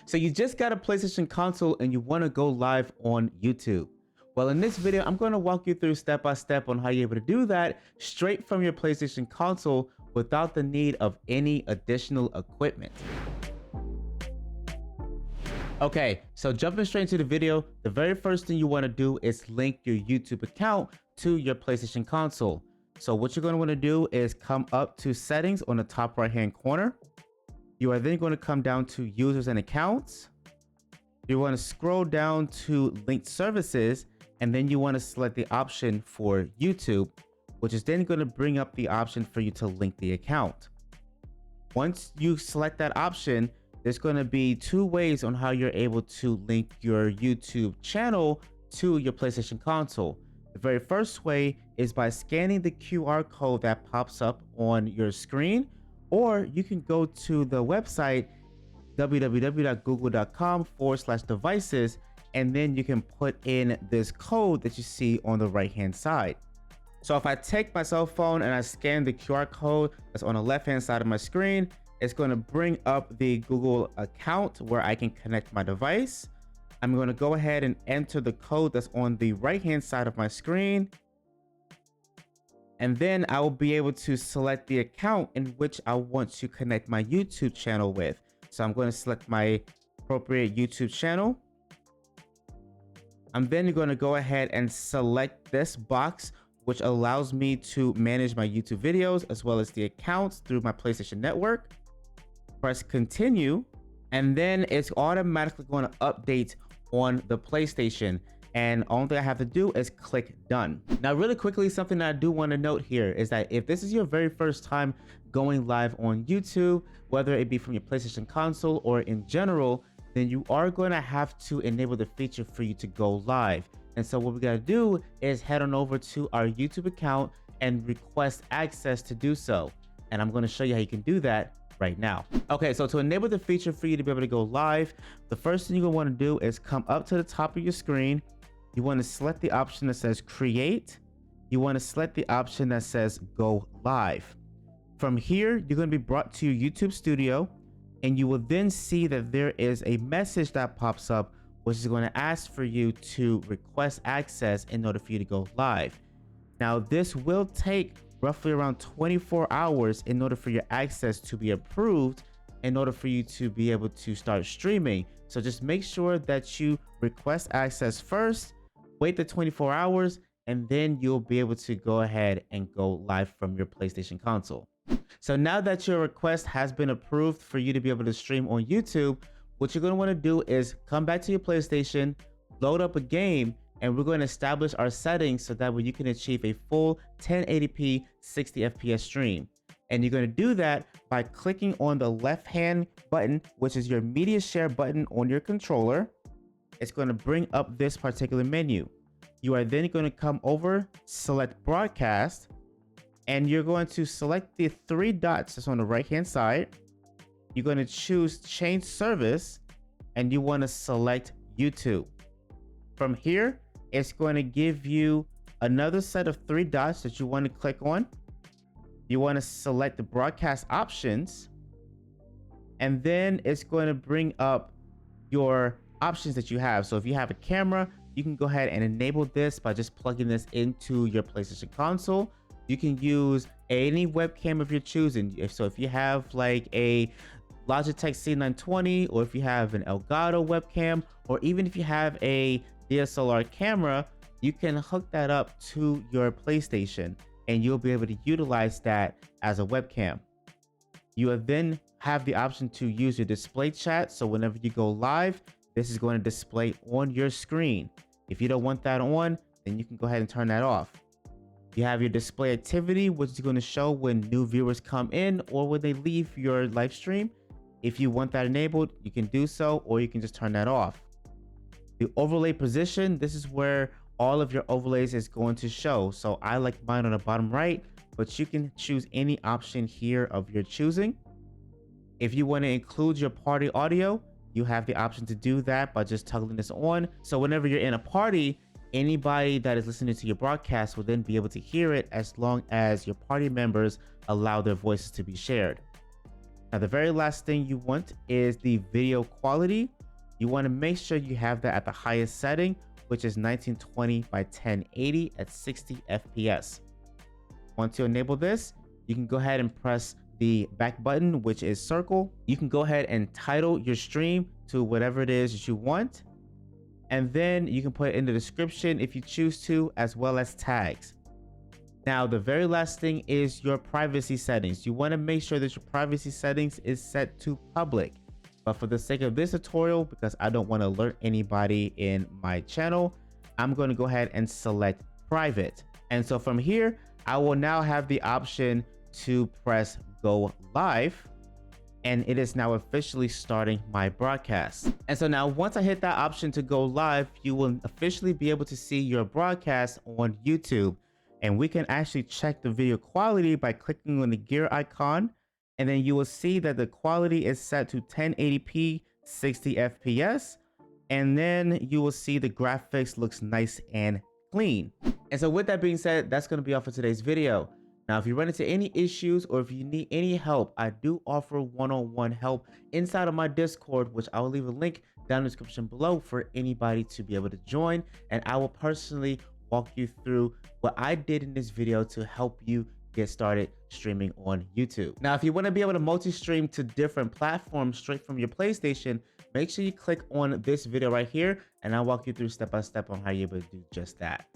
So you just got a PlayStation console and you want to go live on YouTube. Well, in this video, I'm going to walk you through step by step on how you're able to do that straight from your PlayStation console without the need of any additional equipment. Okay, so jumping straight into the video, the very first thing you want to do is link your YouTube account to your PlayStation console. So what you're going to want to do is come up to settings on the top right hand corner. You are then going to come down to users and accounts. You want to scroll down to linked services, and then you want to select the option for YouTube, which is then going to bring up the option for you to link the account. Once you select that option, there's going to be two ways on how you're able to link your YouTube channel to your PlayStation console. The very first way is by scanning the QR code that pops up on your screen, or you can go to the website www.google.com/devices, and then you can put in this code that you see on the right hand side. So if I take my cell phone and I scan the QR code that's on the left hand side of my screen, it's going to bring up the Google account where I can connect my device. I'm going to go ahead and enter the code that's on the right hand side of my screen. And then I will be able to select the account in which I want to connect my YouTube channel with. So I'm going to select my appropriate YouTube channel. I'm then going to go ahead and select this box, which allows me to manage my YouTube videos as well as the accounts through my PlayStation Network. Press continue, and then it's automatically going to update on the PlayStation. And only thing I have to do is click done. Now, really quickly, something that I do want to note here is that if this is your very first time going live on YouTube, whether it be from your PlayStation console or in general, then you are going to have to enable the feature for you to go live. And so what we got to do is head on over to our YouTube account and request access to do so. And I'm going to show you how you can do that right now. Okay, so to enable the feature for you to be able to go live, the first thing you're going to want to do is come up to the top of your screen. You want to select the option that says create. You want to select the option that says go live. From here, you're going to be brought to your YouTube studio, and you will then see that there is a message that pops up, which is going to ask for you to request access in order for you to go live. Now, this will take roughly around 24 hours in order for your access to be approved, in order for you to be able to start streaming. So just make sure that you request access first, wait the 24 hours, and then you'll be able to go ahead and go live from your PlayStation console. So now that your request has been approved for you to be able to stream on YouTube, what you're going to want to do is come back to your PlayStation, load up a game, and we're going to establish our settings so that way you can achieve a full 1080p 60 FPS stream. And you're going to do that by clicking on the left hand button, which is your media share button on your controller. It's going to bring up this particular menu. You are then going to come over, select broadcast, and you're going to select the three dots that's on the right hand side. You're going to choose change service, and you want to select YouTube. From here, it's going to give you another set of three dots that you want to click on. You want to select the broadcast options, and then it's going to bring up your options that you have. So if you have a camera, you can go ahead and enable this by just plugging this into your PlayStation console. You can use any webcam of your choosing. So if you have like a Logitech C920, or if you have an Elgato webcam, or even if you have a DSLR camera, you can hook that up to your PlayStation and you'll be able to utilize that as a webcam. You will then have the option to use your display chat. So whenever you go live, this is going to display on your screen. If you don't want that on, then you can go ahead and turn that off. You have your display activity, which is going to show when new viewers come in or when they leave your live stream. If you want that enabled, you can do so, or you can just turn that off. The overlay position, this is where all of your overlays is going to show. So I like mine on the bottom right, but you can choose any option here of your choosing. If you want to include your party audio, you have the option to do that by just toggling this on. So whenever you're in a party, anybody that is listening to your broadcast will then be able to hear it as long as your party members allow their voices to be shared. Now, the very last thing you want is the video quality. You want to make sure you have that at the highest setting, which is 1920 by 1080 at 60 FPS. Once you enable this, you can go ahead and press the back button, which is circle. You can go ahead and title your stream to whatever it is that you want. And then you can put it in the description if you choose to, as well as tags. Now, the very last thing is your privacy settings. You want to make sure that your privacy settings is set to public. But for the sake of this tutorial, because I don't want to alert anybody in my channel, I'm going to go ahead and select private. And so from here, I will now have the option to press go live. And it is now officially starting my broadcast. And so now once I hit that option to go live, you will officially be able to see your broadcast on YouTube. And we can actually check the video quality by clicking on the gear icon. And then you will see that the quality is set to 1080p, 60 FPS. And then you will see the graphics looks nice and clean. And so with that being said, that's going to be all for today's video. Now, if you run into any issues or if you need any help, I do offer one-on-one help inside of my Discord, which I will leave a link down in the description below for anybody to be able to join. And I will personally walk you through what I did in this video to help you get started streaming on YouTube. Now, if you want to be able to multi-stream to different platforms straight from your PlayStation, make sure you click on this video right here and I'll walk you through step by step on how you're able to do just that.